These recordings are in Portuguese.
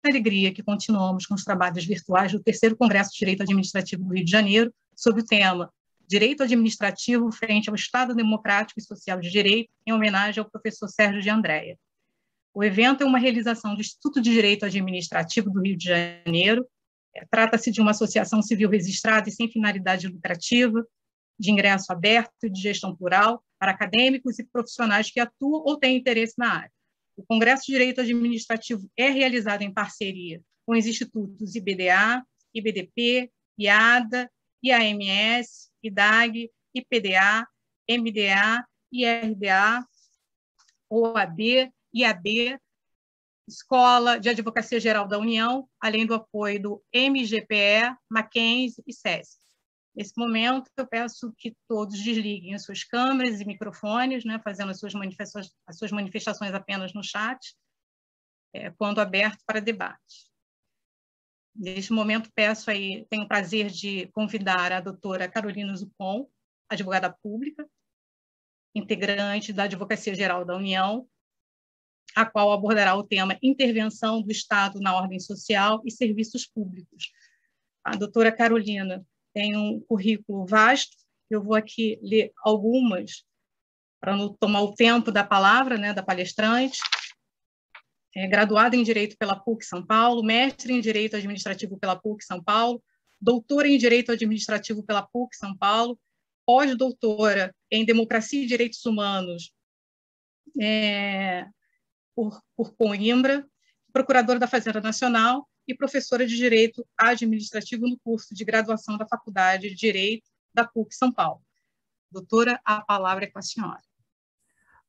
alegria que continuamos com os trabalhos virtuais do terceiro Congresso de Direito Administrativo do Rio de Janeiro, sob o tema Direito Administrativo frente ao Estado Democrático e Social de Direito, em homenagem ao professor Sérgio de Andréa. O evento é uma realização do Instituto de Direito Administrativo do Rio de Janeiro. Trata-se de uma associação civil registrada e sem finalidade lucrativa, de ingresso aberto e de gestão plural para acadêmicos e profissionais que atuam ou têm interesse na área. O Congresso de Direito Administrativo é realizado em parceria com os institutos IBDA, IBDP, IADA, IAMS, IDAG, IPDA, MDA, IRDA, OAB, IAB, Escola de Advocacia Geral da União, além do apoio do MGPE, Mackenzie e SESC. Nesse momento, eu peço que todos desliguem as suas câmeras e microfones, né, fazendo as suas manifestações apenas no chat, quando aberto para debate. Neste momento, tenho o prazer de convidar a doutora Carolina Zupon, advogada pública, integrante da Advocacia Geral da União, a qual abordará o tema Intervenção do Estado na Ordem Social e Serviços Públicos. A doutora Carolina tem um currículo vasto, eu vou aqui ler algumas, para não tomar o tempo da palavra, né, da palestrante. Graduada em Direito pela PUC São Paulo, mestre em Direito Administrativo pela PUC São Paulo, doutora em Direito Administrativo pela PUC São Paulo, pós-doutora em Democracia e Direitos Humanos por Coimbra, procuradora da Fazenda Nacional e professora de Direito Administrativo no curso de graduação da Faculdade de Direito da PUC São Paulo. Doutora, a palavra é com a senhora.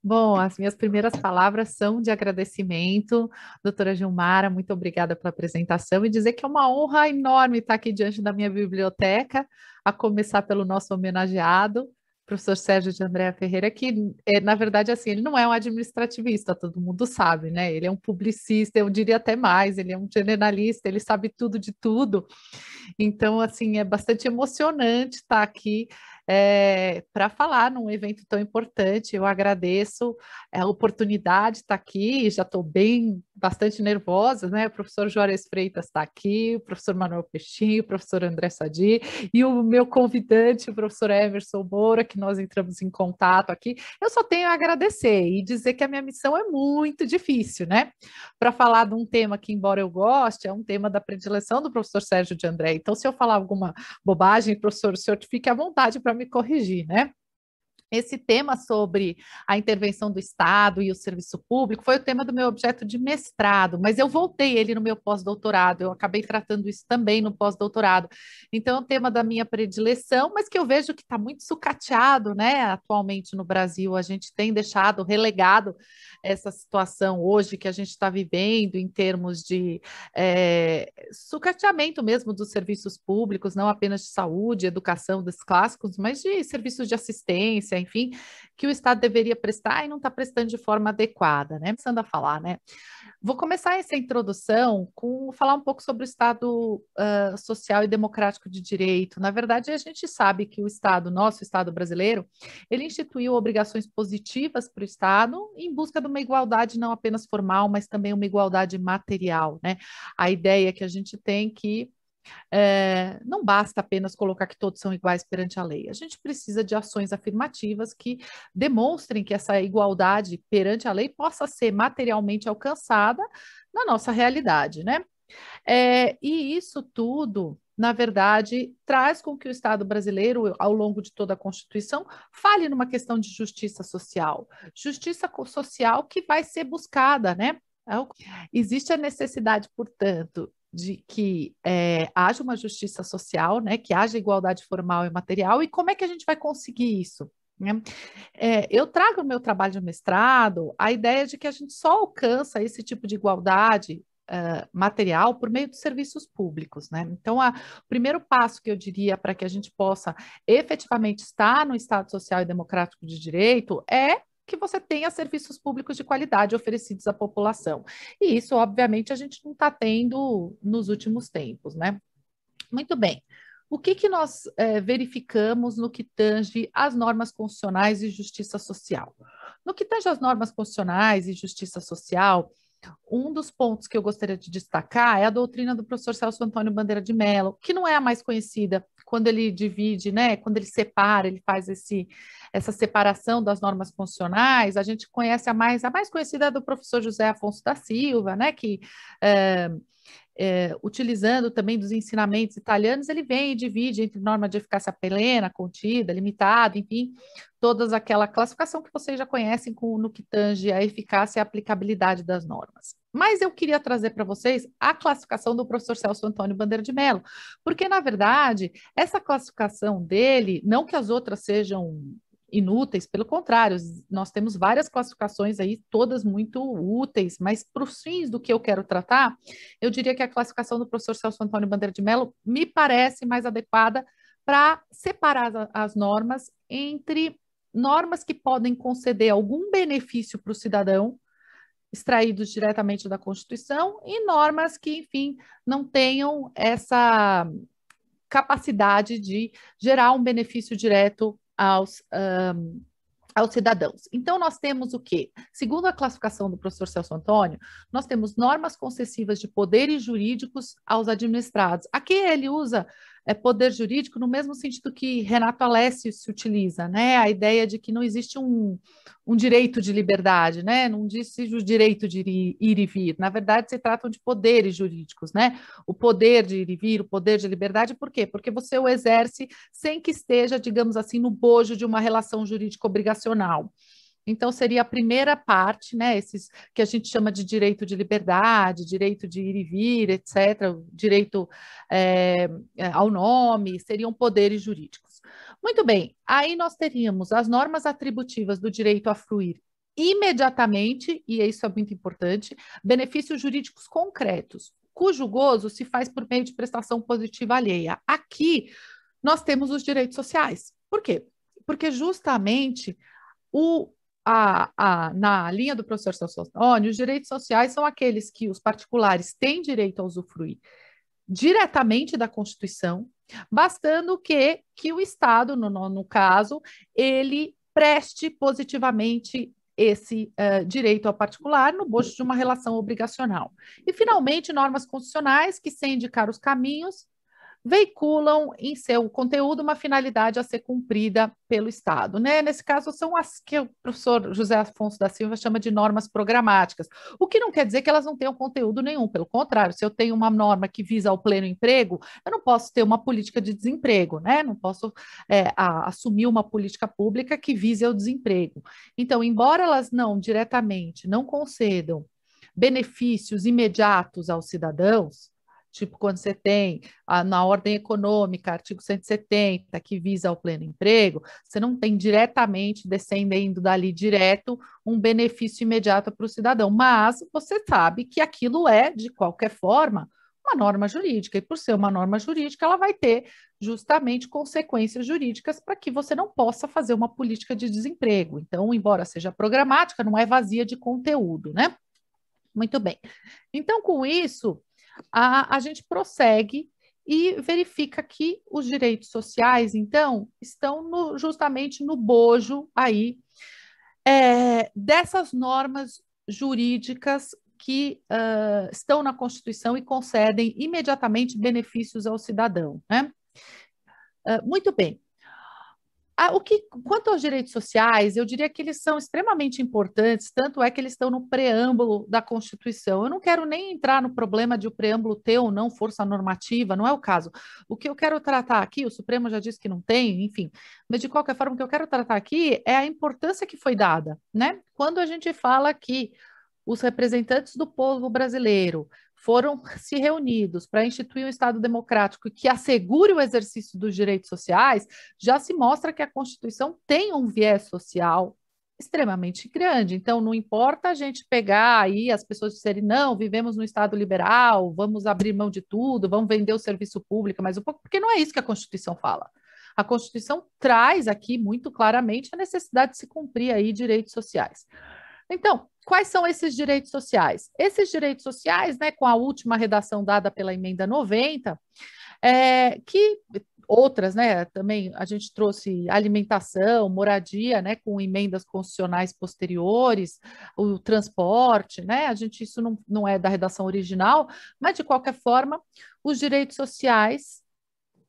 Bom, as minhas primeiras palavras são de agradecimento. Doutora Gilmara, muito obrigada pela apresentação e dizer que é uma honra enorme estar aqui diante da minha biblioteca, a começar pelo nosso homenageado, professor Sérgio de Andréa Ferreira, que, na verdade, assim, ele não é um administrativista, todo mundo sabe, né? Ele é um publicista, eu diria até mais, ele é um generalista, ele sabe tudo de tudo. Então, assim, é bastante emocionante estar aqui para falar num evento tão importante. Eu agradeço a oportunidade de estar aqui, já estou bastante nervosa, né? O professor Juarez Freitas está aqui, o professor Manuel Peixinho, o professor André Sadi e o meu convidante, o professor Emerson Moura, que nós entramos em contato aqui. Eu só tenho a agradecer e dizer que a minha missão é muito difícil, né? Para falar de um tema que, embora eu goste, é um tema da predileção do professor Sérgio de André. Então, se eu falar alguma bobagem, professor, o senhor fique à vontade para me corrigir, né? Esse tema sobre a intervenção do Estado e o serviço público foi o tema do meu objeto de mestrado, mas eu voltei ele no meu pós-doutorado, eu acabei tratando isso também no pós-doutorado. Então, é um tema da minha predileção, mas que eu vejo que está muito sucateado, né? Atualmente no Brasil, a gente tem deixado relegado essa situação hoje que a gente está vivendo em termos de sucateamento mesmo dos serviços públicos, não apenas de saúde, educação dos clássicos, mas de serviços de assistência, enfim, que o Estado deveria prestar e não está prestando de forma adequada, né? Começando a falar, né? Vou começar essa introdução com falar um pouco sobre o Estado social e democrático de direito. Na verdade, a gente sabe que o Estado, nosso Estado brasileiro, ele instituiu obrigações positivas para o Estado em busca de uma igualdade não apenas formal, mas também uma igualdade material, né? A ideia que a gente tem que não basta apenas colocar que todos são iguais perante a lei. A gente precisa de ações afirmativas que demonstrem que essa igualdade perante a lei possa ser materialmente alcançada na nossa realidade, né? E isso tudo, na verdade, traz com que o Estado brasileiro, ao longo de toda a Constituição, fale numa questão de justiça social que vai ser buscada, né? Existe a necessidade, portanto, de que haja uma justiça social, né, que haja igualdade formal e material, e como é que a gente vai conseguir isso? Né? Eu trago no meu trabalho de mestrado a ideia de que a gente só alcança esse tipo de igualdade material por meio dos serviços públicos, né? Então, o primeiro passo que eu diria para que a gente possa efetivamente estar no Estado social e democrático de direito é que você tenha serviços públicos de qualidade oferecidos à população. E isso, obviamente, a gente não está tendo nos últimos tempos, né? Muito bem. O que nós verificamos no que tange às normas constitucionais e justiça social? No que tange às normas constitucionais e justiça social, um dos pontos que eu gostaria de destacar é a doutrina do professor Celso Antônio Bandeira de Mello, que não é a mais conhecida, quando ele divide, né, quando ele separa, ele faz essa separação das normas constitucionais. A gente conhece a mais conhecida é do professor José Afonso da Silva, né, que utilizando também dos ensinamentos italianos, ele vem e divide entre norma de eficácia plena, contida, limitada, enfim, todas aquela classificação que vocês já conhecem no que tange a eficácia e a aplicabilidade das normas. Mas eu queria trazer para vocês a classificação do professor Celso Antônio Bandeira de Mello, porque, na verdade, essa classificação dele, não que as outras sejam inúteis, pelo contrário, nós temos várias classificações aí, todas muito úteis, mas para os fins do que eu quero tratar, eu diria que a classificação do professor Celso Antônio Bandeira de Mello me parece mais adequada para separar as normas entre normas que podem conceder algum benefício para o cidadão, extraídos diretamente da Constituição, e normas que, enfim, não tenham essa capacidade de gerar um benefício direto aos cidadãos. Então, nós temos o quê? Segundo a classificação do professor Celso Antônio, nós temos normas concessivas de poderes jurídicos aos administrados. Aqui ele usa poder jurídico no mesmo sentido que Renato Alessio se utiliza, né? A ideia de que não existe um direito de liberdade, né? Não existe o direito de ir e vir. Na verdade, se tratam de poderes jurídicos, né? O poder de ir e vir, o poder de liberdade, por quê? Porque você o exerce sem que esteja, digamos assim, no bojo de uma relação jurídica obrigacional. Então, seria a primeira parte, né? Esses que a gente chama de direito de liberdade, direito de ir e vir, etc., direito ao nome, seriam poderes jurídicos. Muito bem, aí nós teríamos as normas atributivas do direito a fruir imediatamente, e isso é muito importante, benefícios jurídicos concretos, cujo gozo se faz por meio de prestação positiva alheia. Aqui nós temos os direitos sociais. Por quê? Porque justamente na linha do professor Celso Antônio, os direitos sociais são aqueles que os particulares têm direito a usufruir diretamente da Constituição, bastando que o Estado, no caso, ele preste positivamente esse direito ao particular no bojo de uma relação obrigacional. E, finalmente, normas constitucionais que, sem indicar os caminhos, veiculam em seu conteúdo uma finalidade a ser cumprida pelo Estado, né? Nesse caso, são as que o professor José Afonso da Silva chama de normas programáticas, o que não quer dizer que elas não tenham conteúdo nenhum, pelo contrário, se eu tenho uma norma que visa ao pleno emprego, eu não posso ter uma política de desemprego, né? Não posso assumir uma política pública que vise ao desemprego. Então, embora elas não diretamente não concedam benefícios imediatos aos cidadãos, tipo quando você tem na ordem econômica, artigo 170, que visa ao pleno emprego, você não tem diretamente, descendendo dali direto, um benefício imediato para o cidadão, mas você sabe que aquilo é, de qualquer forma, uma norma jurídica, e por ser uma norma jurídica, ela vai ter justamente consequências jurídicas para que você não possa fazer uma política de desemprego. Então, embora seja programática, não é vazia de conteúdo, né? Muito bem. Então, com isso, a gente prossegue e verifica que os direitos sociais, então, estão justamente no bojo aí dessas normas jurídicas que estão na Constituição e concedem imediatamente benefícios ao cidadão, né? Muito bem. Quanto aos direitos sociais, eu diria que eles são extremamente importantes, tanto é que eles estão no preâmbulo da Constituição. Eu não quero nem entrar no problema de o preâmbulo ter ou não força normativa, não é o caso. O que eu quero tratar aqui, o Supremo já disse que não tem, enfim, mas de qualquer forma, o que eu quero tratar aqui é a importância que foi dada, né? Quando a gente fala que os representantes do povo brasileiro foram se reunidos para instituir um Estado democrático que assegure o exercício dos direitos sociais, já se mostra que a Constituição tem um viés social extremamente grande. Então, não importa a gente pegar aí as pessoas disserem, não, vivemos no Estado liberal, vamos abrir mão de tudo, vamos vender o serviço público mais um pouco, porque não é isso que a Constituição fala. A Constituição traz aqui muito claramente a necessidade de se cumprir aí direitos sociais. Então, quais são esses direitos sociais? Esses direitos sociais, né, com a última redação dada pela emenda 90, que outras, né? Também a gente trouxe alimentação, moradia, né? Com emendas constitucionais posteriores, o transporte, né? Isso não é da redação original, mas de qualquer forma, os direitos sociais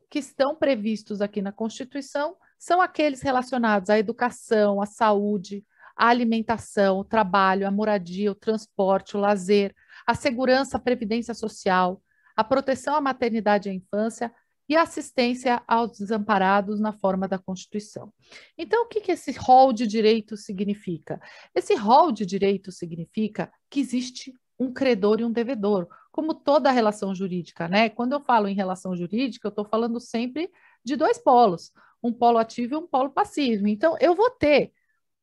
que estão previstos aqui na Constituição são aqueles relacionados à educação, à saúde, à alimentação, o trabalho, a moradia, o transporte, o lazer, a segurança, a previdência social, a proteção à maternidade e à infância e a assistência aos desamparados na forma da Constituição. Então, o que esse rol de direitos significa? Esse rol de direitos significa que existe um credor e um devedor, como toda relação jurídica, né? Quando eu falo em relação jurídica, eu estou falando sempre de dois polos, um polo ativo e um polo passivo. Então, eu vou ter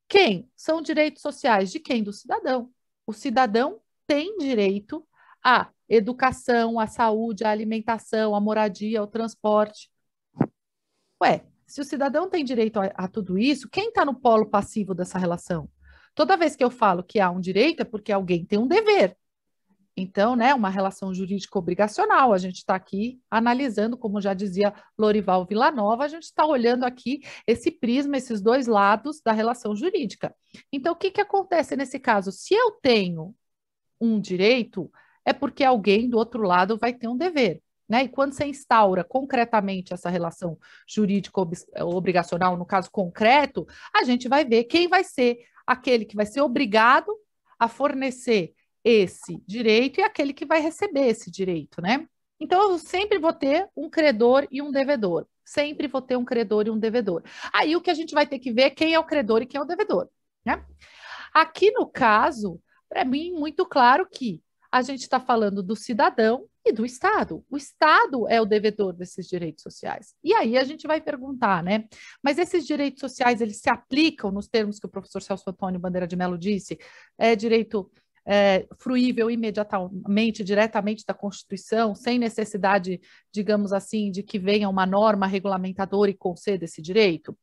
quem? São direitos sociais de quem? Do cidadão. O cidadão tem direito à educação, à saúde, à alimentação, à moradia, ao transporte. Ué, se o cidadão tem direito a tudo isso, quem está no polo passivo dessa relação? Toda vez que eu falo que há um direito é porque alguém tem um dever. Então, né, uma relação jurídica obrigacional, a gente está aqui analisando, como já dizia Lorival Villanova, a gente está olhando aqui esse prisma, esses dois lados da relação jurídica. Então, o que acontece nesse caso? Se eu tenho um direito, é porque alguém do outro lado vai ter um dever. Né? E quando você instaura concretamente essa relação jurídica obrigacional, no caso concreto, a gente vai ver quem vai ser aquele que vai ser obrigado a fornecer esse direito e aquele que vai receber esse direito, né? Então, eu sempre vou ter um credor e um devedor. Sempre vou ter um credor e um devedor. Aí, o que a gente vai ter que ver é quem é o credor e quem é o devedor, né? Aqui, no caso, para mim, muito claro que a gente está falando do cidadão e do Estado. O Estado é o devedor desses direitos sociais. E aí a gente vai perguntar, né? Mas esses direitos sociais, eles se aplicam nos termos que o professor Celso Antônio Bandeira de Mello disse? É direito fruível imediatamente, diretamente da Constituição, sem necessidade, digamos assim, de que venha uma norma regulamentadora e conceda esse direito?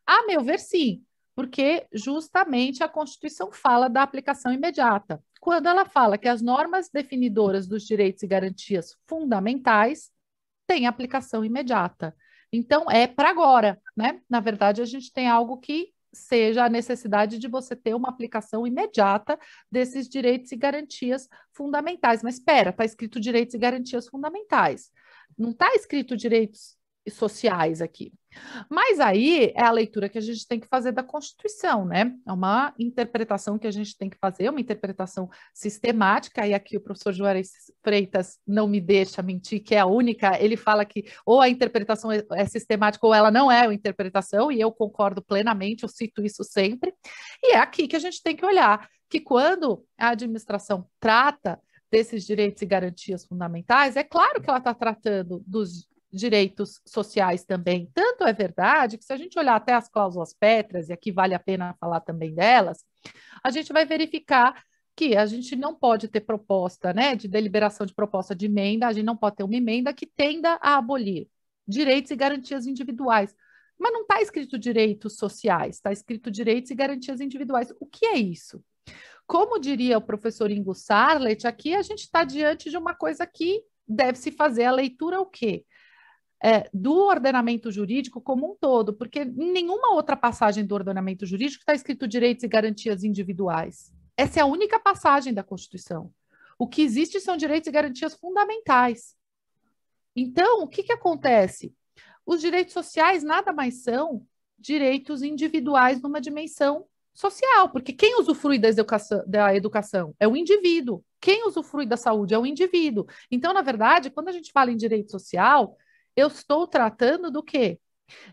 A meu ver, sim, porque justamente a Constituição fala da aplicação imediata. Quando ela fala que as normas definidoras dos direitos e garantias fundamentais têm aplicação imediata. Então, é para agora, né? Na verdade, a gente tem algo que seja a necessidade de você ter uma aplicação imediata desses direitos e garantias fundamentais. Mas espera, está escrito direitos e garantias fundamentais. Não está escrito direitos sociais aqui. Mas aí é a leitura que a gente tem que fazer da Constituição, né? É uma interpretação que a gente tem que fazer, uma interpretação sistemática, e aqui o professor Juarez Freitas não me deixa mentir, que é a única, ele fala que ou a interpretação é sistemática ou ela não é uma interpretação, e eu concordo plenamente, eu cito isso sempre, e é aqui que a gente tem que olhar, que quando a administração trata desses direitos e garantias fundamentais, é claro que ela está tratando dos direitos sociais também. Tanto é verdade que se a gente olhar até as cláusulas pétreas, e aqui vale a pena falar também delas, a gente vai verificar que a gente não pode ter proposta, né, de deliberação de proposta de emenda, a gente não pode ter uma emenda que tenda a abolir direitos e garantias individuais. Mas não está escrito direitos sociais, está escrito direitos e garantias individuais. O que é isso? Como diria o professor Ingo Sarlet, aqui a gente está diante de uma coisa que deve se fazer a leitura o quê? Do ordenamento jurídico como um todo, porque em nenhuma outra passagem do ordenamento jurídico está escrito direitos e garantias individuais. Essa é a única passagem da Constituição. O que existe são direitos e garantias fundamentais. Então, o que acontece? Os direitos sociais nada mais são direitos individuais numa dimensão social, porque quem usufrui da educação é o indivíduo. Quem usufrui da saúde é o indivíduo. Então, na verdade, quando a gente fala em direito social, eu estou tratando do quê?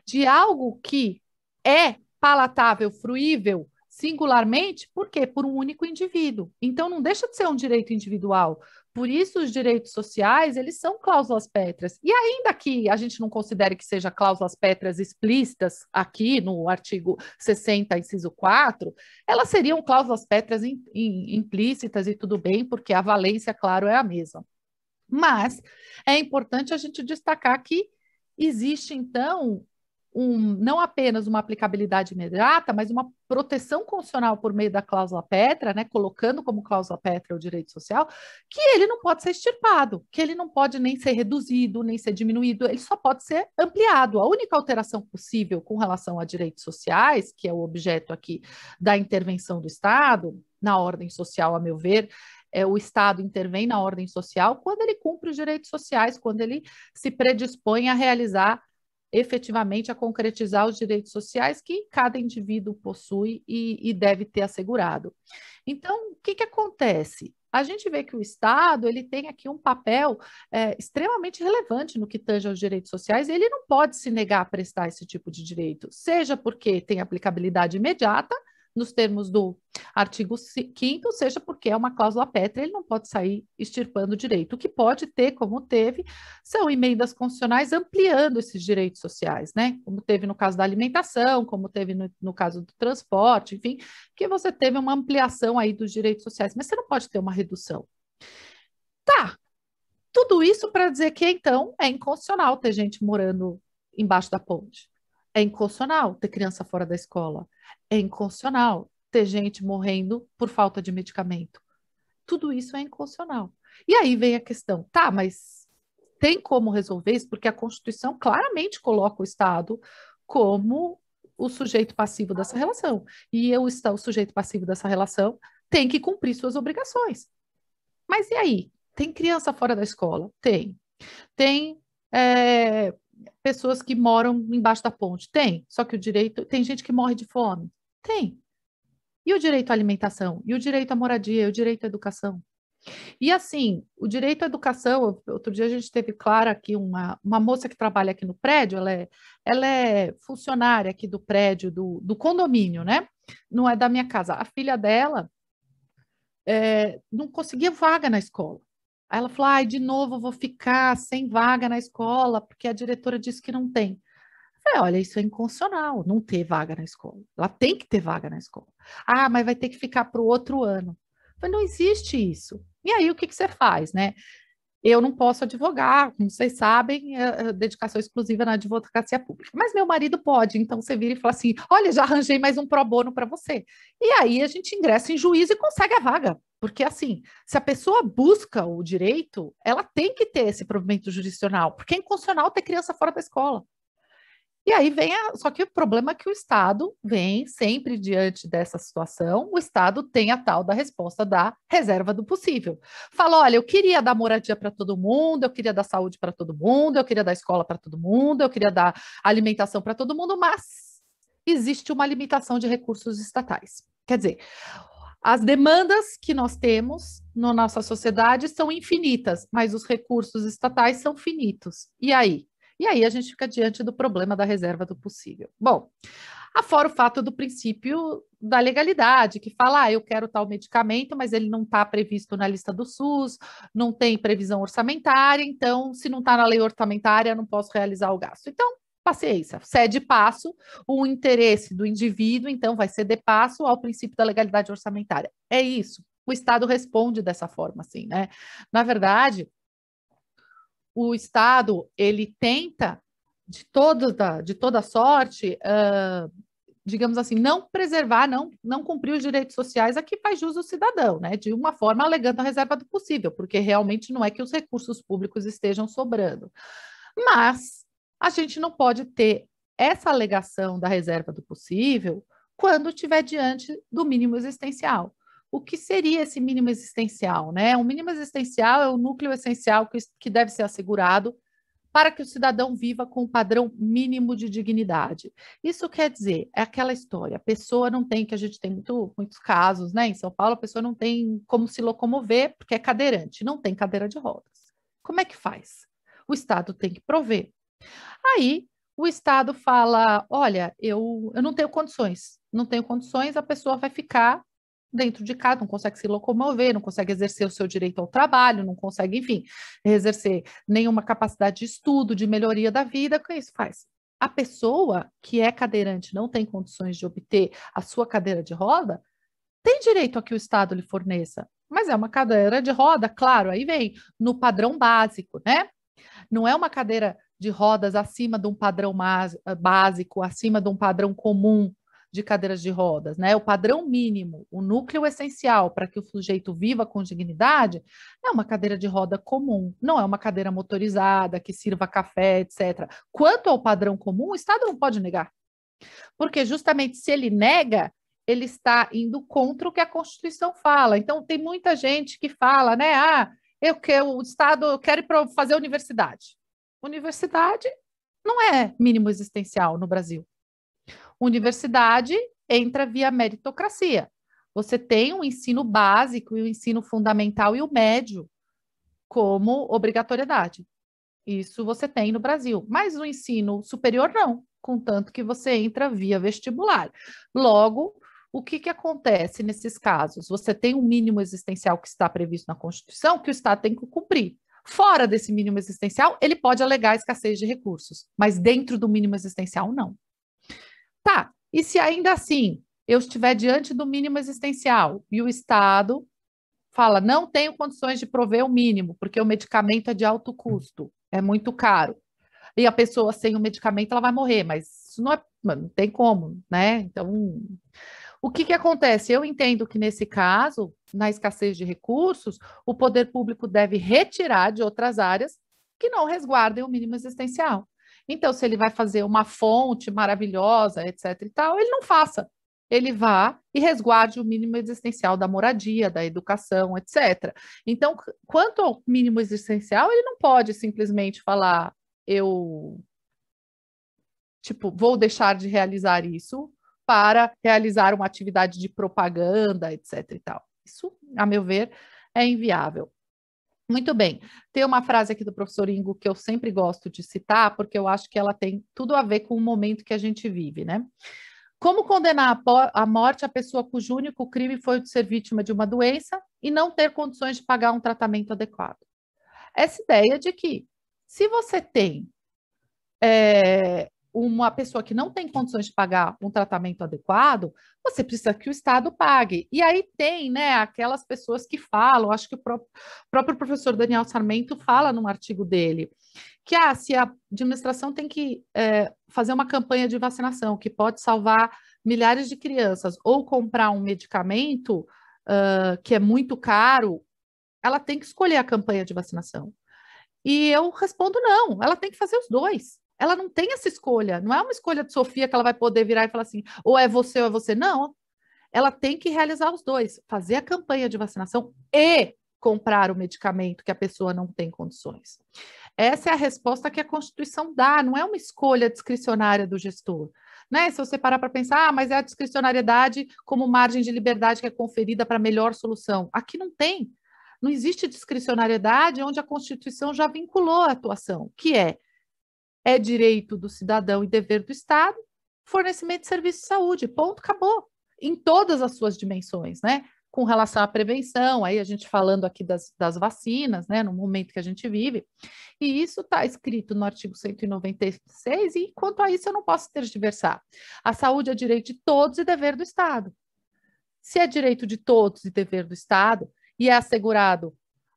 De algo que é palatável, fruível, singularmente, por quê? Por um único indivíduo. Então, não deixa de ser um direito individual. Por isso, os direitos sociais, eles são cláusulas pétreas. E ainda que a gente não considere que seja cláusulas pétreas explícitas aqui no artigo 60, inciso 4, elas seriam cláusulas pétreas implícitas e tudo bem, porque a valência, claro, é a mesma. Mas é importante a gente destacar que existe, então, não apenas uma aplicabilidade imediata, mas uma proteção constitucional por meio da cláusula pétrea, né, colocando como cláusula pétrea o direito social, que ele não pode ser extirpado, que ele não pode nem ser reduzido, nem ser diminuído, ele só pode ser ampliado. A única alteração possível com relação a direitos sociais, que é o objeto aqui da intervenção do Estado, na ordem social, a meu ver, o Estado intervém na ordem social quando ele cumpre os direitos sociais, quando ele se predispõe a realizar efetivamente a concretizar os direitos sociais que cada indivíduo possui e deve ter assegurado. Então, o que acontece? A gente vê que o Estado ele tem aqui um papel extremamente relevante no que tange aos direitos sociais, e ele não pode se negar a prestar esse tipo de direito, seja porque tem aplicabilidade imediata, nos termos do artigo 5º, seja porque é uma cláusula pétrea, ele não pode sair extirpando o direito. O que pode ter, como teve, são emendas constitucionais ampliando esses direitos sociais, né? Como teve no caso da alimentação, como teve no caso do transporte, enfim, que você teve uma ampliação aí dos direitos sociais, mas você não pode ter uma redução. Tá, tudo isso para dizer que, então, é inconstitucional ter gente morando embaixo da ponte. É inconstitucional ter criança fora da escola. É inconstitucional ter gente morrendo por falta de medicamento. Tudo isso é inconstitucional. E aí vem a questão, tá, mas tem como resolver isso? Porque a Constituição claramente coloca o Estado como o sujeito passivo dessa relação. E o sujeito passivo dessa relação tem que cumprir suas obrigações. Mas e aí? Tem criança fora da escola? Tem. Tem pessoas que moram embaixo da ponte? Tem. Só que o direito... Tem gente que morre de fome? Tem. E o direito à alimentação? E o direito à moradia? E o direito à educação? E assim, o direito à educação... Outro dia a gente teve, Clara, aqui uma moça que trabalha aqui no prédio, ela é funcionária aqui do prédio, do condomínio, né? Não é da minha casa. A filha dela não conseguia vaga na escola. Aí ela falou, ai, de novo eu vou ficar sem vaga na escola, porque a diretora disse que não tem. Eu falei, olha, isso é inconstitucional, não ter vaga na escola. Ela tem que ter vaga na escola. Ah, mas vai ter que ficar para o outro ano. Eu falei, não existe isso. E aí, o que você faz, né? Eu não posso advogar, como vocês sabem, dedicação exclusiva na advocacia pública. Mas meu marido pode, então você vira e fala assim: olha, já arranjei mais um pro bono para você. E aí a gente ingressa em juízo e consegue a vaga. Porque, assim, se a pessoa busca o direito, ela tem que ter esse provimento jurisdicional, porque é inconstitucional ter criança fora da escola. E aí só que o problema é que o Estado vem sempre diante dessa situação, o Estado tem a tal da resposta da reserva do possível. Fala, olha, eu queria dar moradia para todo mundo, eu queria dar saúde para todo mundo, eu queria dar escola para todo mundo, eu queria dar alimentação para todo mundo, mas existe uma limitação de recursos estatais. Quer dizer, as demandas que nós temos na nossa sociedade são infinitas, mas os recursos estatais são finitos. E aí? E aí a gente fica diante do problema da reserva do possível. Bom, afora o fato do princípio da legalidade, que fala, eu quero tal medicamento, mas ele não está previsto na lista do SUS, não tem previsão orçamentária, então, se não está na lei orçamentária, eu não posso realizar o gasto. Então, paciência, cede passo o interesse do indivíduo, então vai ceder passo ao princípio da legalidade orçamentária. É isso. O Estado responde dessa forma, assim, né? Na verdade, o Estado, ele tenta, de toda sorte, digamos assim, não preservar, não cumprir os direitos sociais a que faz jus o cidadão, né? De uma forma alegando a reserva do possível, porque realmente não é que os recursos públicos estejam sobrando. Mas a gente não pode ter essa alegação da reserva do possível quando estiver diante do mínimo existencial. O que seria esse mínimo existencial, né? O mínimo existencial é o núcleo essencial que deve ser assegurado para que o cidadão viva com um padrão mínimo de dignidade. Isso quer dizer, é aquela história, a pessoa não tem, que a gente tem muitos casos, né? Em São Paulo, a pessoa não tem como se locomover porque é cadeirante, não tem cadeira de rodas. Como é que faz? O Estado tem que prover. Aí, o Estado fala, olha, eu não tenho condições, a pessoa vai ficar dentro de casa, não consegue se locomover, não consegue exercer o seu direito ao trabalho, não consegue, enfim, exercer nenhuma capacidade de estudo, de melhoria da vida, o que isso faz? A pessoa que é cadeirante, não tem condições de obter a sua cadeira de roda, tem direito a que o Estado lhe forneça, mas é uma cadeira de roda, claro, aí vem no padrão básico, né? Não é uma cadeira de rodas acima de um padrão básico, acima de um padrão comum de cadeiras de rodas, né? O padrão mínimo, o núcleo essencial para que o sujeito viva com dignidade é uma cadeira de roda comum, não é uma cadeira motorizada que sirva café, etc. Quanto ao padrão comum, o Estado não pode negar, porque justamente se ele nega, ele está indo contra o que a Constituição fala. Então, tem muita gente que fala, né? O Estado, eu quero ir para fazer universidade. Universidade não é mínimo existencial no Brasil. Universidade entra via meritocracia. Você tem o ensino básico e o ensino fundamental e o médio como obrigatoriedade. Isso você tem no Brasil, mas o ensino superior não, contanto que você entra via vestibular. Logo, o que acontece nesses casos? Você tem um mínimo existencial que está previsto na Constituição, que o Estado tem que cumprir. Fora desse mínimo existencial, ele pode alegar escassez de recursos, mas dentro do mínimo existencial, não. Tá, e se ainda assim eu estiver diante do mínimo existencial e o Estado fala, não tenho condições de prover o mínimo, porque o medicamento é de alto custo, é muito caro, e a pessoa sem o medicamento ela vai morrer, mas isso não tem como, né? Então, o que acontece? Eu entendo que nesse caso, na escassez de recursos, o poder público deve retirar de outras áreas que não resguardem o mínimo existencial. Então, se ele vai fazer uma fonte maravilhosa, etc. e tal, ele não faça. Ele vá e resguarde o mínimo existencial da moradia, da educação, etc. Então, quanto ao mínimo existencial, ele não pode simplesmente falar, vou deixar de realizar isso para realizar uma atividade de propaganda, etc. e tal. Isso, a meu ver, é inviável. Muito bem. Tem uma frase aqui do professor Ingo que eu sempre gosto de citar, porque eu acho que ela tem tudo a ver com o momento que a gente vive, né? Como condenar à morte a pessoa cujo único crime foi o de ser vítima de uma doença e não ter condições de pagar um tratamento adequado? Essa ideia de que, se você tem uma pessoa que não tem condições de pagar um tratamento adequado, você precisa que o Estado pague. E aí tem, né, aquelas pessoas que falam, acho que o próprio professor Daniel Sarmento fala num artigo dele, que se a administração tem que fazer uma campanha de vacinação que pode salvar milhares de crianças ou comprar um medicamento que é muito caro, ela tem que escolher a campanha de vacinação. E eu respondo não, ela tem que fazer os dois. Ela não tem essa escolha, não é uma escolha de Sofia que ela vai poder virar e falar assim, ou é você ou é você. Não, ela tem que realizar os dois, fazer a campanha de vacinação e comprar o medicamento que a pessoa não tem condições. Essa é a resposta que a Constituição dá, não é uma escolha discricionária do gestor. Né? Se você parar para pensar, mas é a discricionariedade como margem de liberdade que é conferida para melhor solução. Aqui não tem. Não existe discricionariedade onde a Constituição já vinculou a atuação, que é direito do cidadão e dever do Estado, fornecimento de serviço de saúde, ponto, acabou, em todas as suas dimensões, né? Com relação à prevenção, aí a gente falando aqui das vacinas, né, no momento que a gente vive, e isso está escrito no artigo 196, e quanto a isso eu não posso tergiversar. A saúde é direito de todos e dever do Estado. Se é direito de todos e dever do Estado, e é assegurado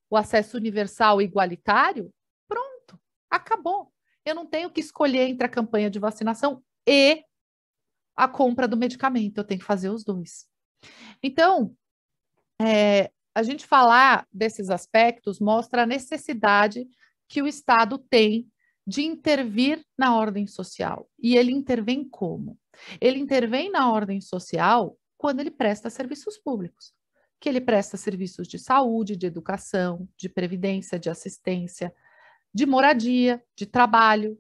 o acesso universal e igualitário, pronto, acabou. Eu não tenho que escolher entre a campanha de vacinação e a compra do medicamento, eu tenho que fazer os dois. Então, a gente falar desses aspectos mostra a necessidade que o Estado tem de intervir na ordem social. E ele intervém como? Ele intervém na ordem social quando ele presta serviços públicos, que ele presta serviços de saúde, de educação, de previdência, de assistência, de moradia, de trabalho.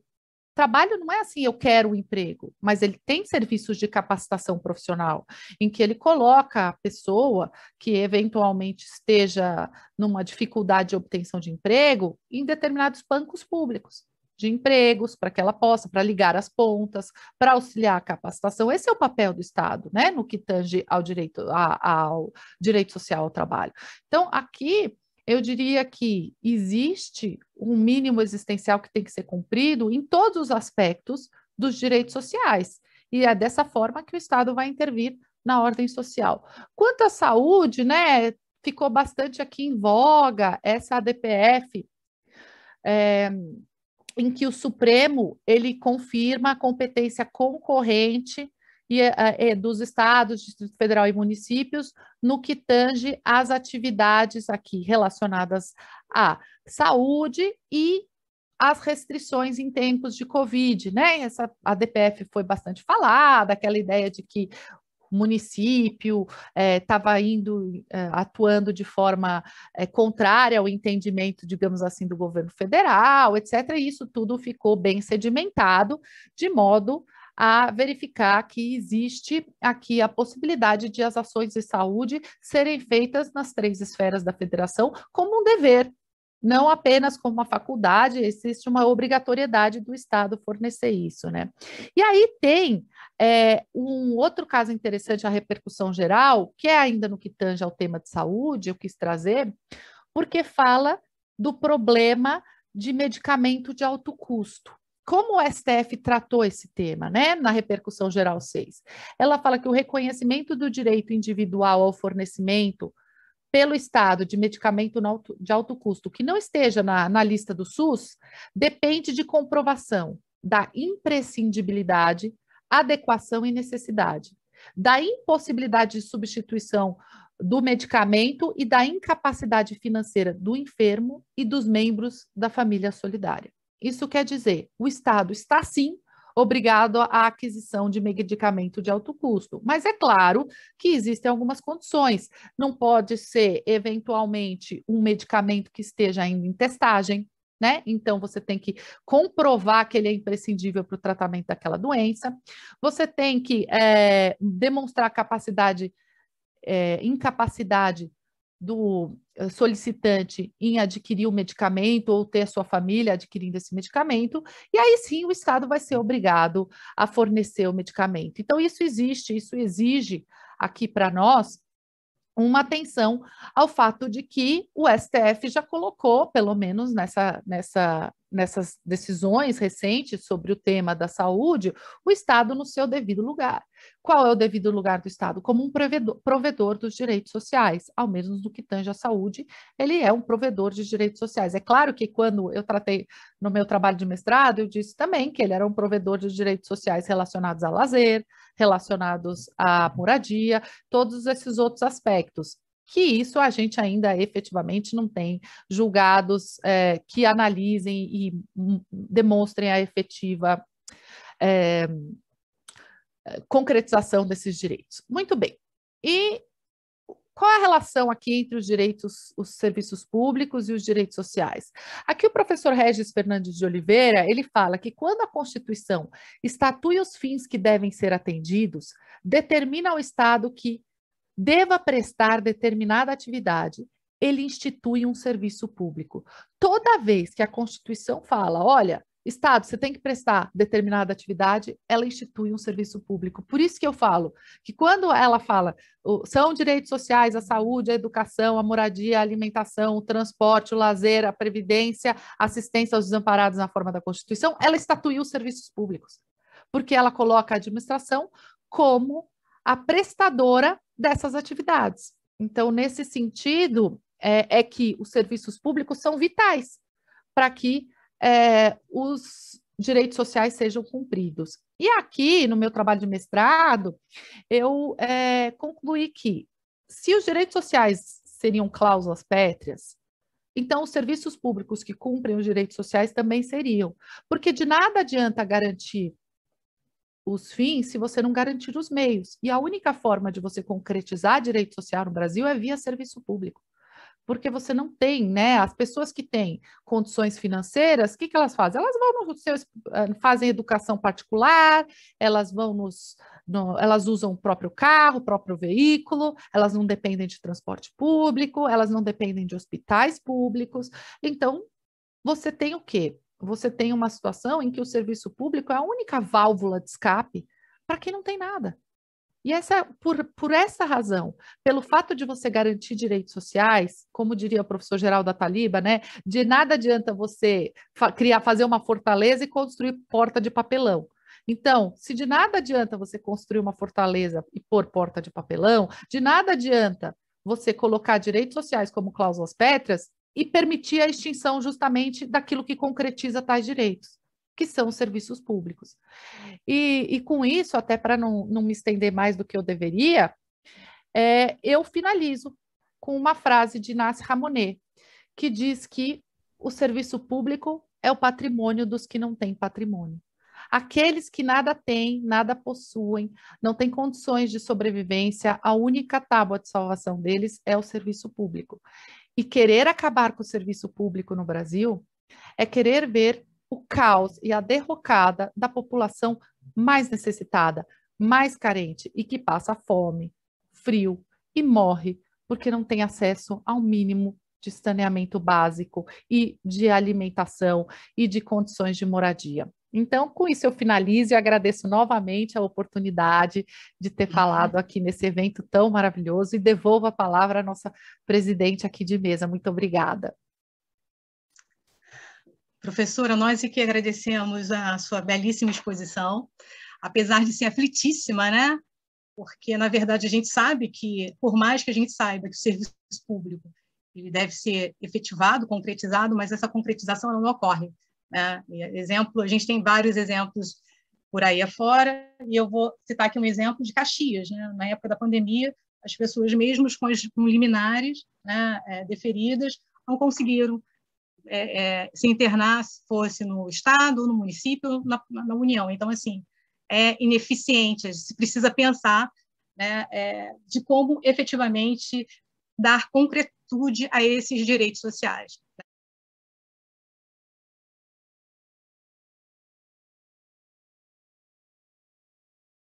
Trabalho não é assim, eu quero um emprego, mas ele tem serviços de capacitação profissional, em que ele coloca a pessoa que eventualmente esteja numa dificuldade de obtenção de emprego em determinados bancos públicos de empregos, para que ela possa, para ligar as pontas, para auxiliar a capacitação. Esse é o papel do Estado, né, no que tange ao direito social ao trabalho. Então, aqui eu diria que existe um mínimo existencial que tem que ser cumprido em todos os aspectos dos direitos sociais. E é dessa forma que o Estado vai intervir na ordem social. Quanto à saúde, né, ficou bastante aqui em voga essa ADPF, em que o Supremo ele confirma a competência concorrente dos estados, Distrito Federal e municípios no que tange às atividades aqui relacionadas à saúde e as restrições em tempos de Covid, né? A DPF foi bastante falada, aquela ideia de que o município estava atuando de forma contrária ao entendimento, digamos assim, do governo federal, etc. E isso tudo ficou bem sedimentado, de modo a verificar que existe aqui a possibilidade de as ações de saúde serem feitas nas 3 esferas da federação como um dever, não apenas como uma faculdade, existe uma obrigatoriedade do Estado fornecer isso, né? E aí tem um outro caso interessante, a repercussão geral, que é ainda no que tange ao tema de saúde, eu quis trazer, porque fala do problema de medicamento de alto custo. Como o STF tratou esse tema, né, na repercussão geral 6? Ela fala que o reconhecimento do direito individual ao fornecimento pelo Estado de medicamento de alto custo que não esteja na lista do SUS, depende de comprovação da imprescindibilidade, adequação e necessidade, da impossibilidade de substituição do medicamento e da incapacidade financeira do enfermo e dos membros da família solidária. Isso quer dizer, o Estado está sim obrigado à aquisição de medicamento de alto custo. Mas é claro que existem algumas condições. Não pode ser, eventualmente, um medicamento que esteja ainda em testagem, né? Então, você tem que comprovar que ele é imprescindível para o tratamento daquela doença. Você tem que demonstrar incapacidade do solicitante em adquirir o medicamento ou ter a sua família adquirindo esse medicamento, e aí sim o Estado vai ser obrigado a fornecer o medicamento. Então, isso exige aqui para nós uma atenção ao fato de que o STF já colocou, pelo menos nessas decisões recentes sobre o tema da saúde, o Estado no seu devido lugar. Qual é o devido lugar do Estado? Como um provedor dos direitos sociais, ao menos no que tange à saúde, ele é um provedor de direitos sociais. É claro que quando eu tratei no meu trabalho de mestrado, eu disse também que ele era um provedor de direitos sociais relacionados a lazer, relacionados à moradia, todos esses outros aspectos, que isso a gente ainda efetivamente não tem julgados que analisem e demonstrem a efetiva concretização desses direitos. Muito bem. E qual é a relação aqui entre os direitos, os serviços públicos e os direitos sociais? Aqui o professor Regis Fernandes de Oliveira, ele fala que quando a Constituição estatui os fins que devem ser atendidos, determina ao Estado que deva prestar determinada atividade, ele institui um serviço público. Toda vez que a Constituição fala, olha, Estado, você tem que prestar determinada atividade, ela institui um serviço público. Por isso que eu falo que quando ela fala são direitos sociais, a saúde, a educação, a moradia, a alimentação, o transporte, o lazer, a previdência, a assistência aos desamparados na forma da Constituição, ela estatui os serviços públicos, porque ela coloca a administração como a prestadora dessas atividades. Então, nesse sentido, é que os serviços públicos são vitais para que os direitos sociais sejam cumpridos. E aqui, no meu trabalho de mestrado, eu concluí que, se os direitos sociais seriam cláusulas pétreas, então os serviços públicos que cumprem os direitos sociais também seriam, porque de nada adianta garantir os fins se você não garantir os meios. E a única forma de você concretizar direito social no Brasil é via serviço público. Porque você não tem, né? As pessoas que têm condições financeiras, o que elas fazem? Elas vão fazem educação particular, elas vão elas usam o próprio carro, o próprio veículo, elas não dependem de transporte público, elas não dependem de hospitais públicos. Então, você tem o quê? Você tem uma situação em que o serviço público é a única válvula de escape para quem não tem nada. E por essa razão, pelo fato de você garantir direitos sociais, como diria o professor Geraldo Ataliba, né, de nada adianta você fazer uma fortaleza e construir porta de papelão. Então, se de nada adianta você construir uma fortaleza e pôr porta de papelão, de nada adianta você colocar direitos sociais como cláusulas pétreas, e permitir a extinção justamente daquilo que concretiza tais direitos, que são os serviços públicos. E com isso, até para não me estender mais do que eu deveria, eu finalizo com uma frase de Inácio Ramonet, que diz que o serviço público é o patrimônio dos que não têm patrimônio. Aqueles que nada têm, nada possuem, não têm condições de sobrevivência, a única tábua de salvação deles é o serviço público. E querer acabar com o serviço público no Brasil é querer ver o caos e a derrocada da população mais necessitada, mais carente e que passa fome, frio e morre porque não tem acesso ao mínimo de saneamento básico e de alimentação e de condições de moradia. Então, com isso eu finalizo e agradeço novamente a oportunidade de ter falado aqui nesse evento tão maravilhoso e devolvo a palavra à nossa presidente aqui de mesa. Muito obrigada. Professora, nós é que agradecemos a sua belíssima exposição, apesar de ser aflitíssima, né? Porque, na verdade, a gente sabe que, por mais que a gente saiba que o serviço público ele deve ser efetivado, concretizado, mas essa concretização não ocorre, né? Exemplo, a gente tem vários exemplos por aí afora, e eu vou citar aqui um exemplo de Caxias, né? Na época da pandemia, as pessoas, mesmo com liminares, né, deferidas, não conseguiram se internar, se fosse no Estado, no município, na União. Então, assim, é ineficiente, se precisa pensar, né, de como efetivamente dar concretude a esses direitos sociais.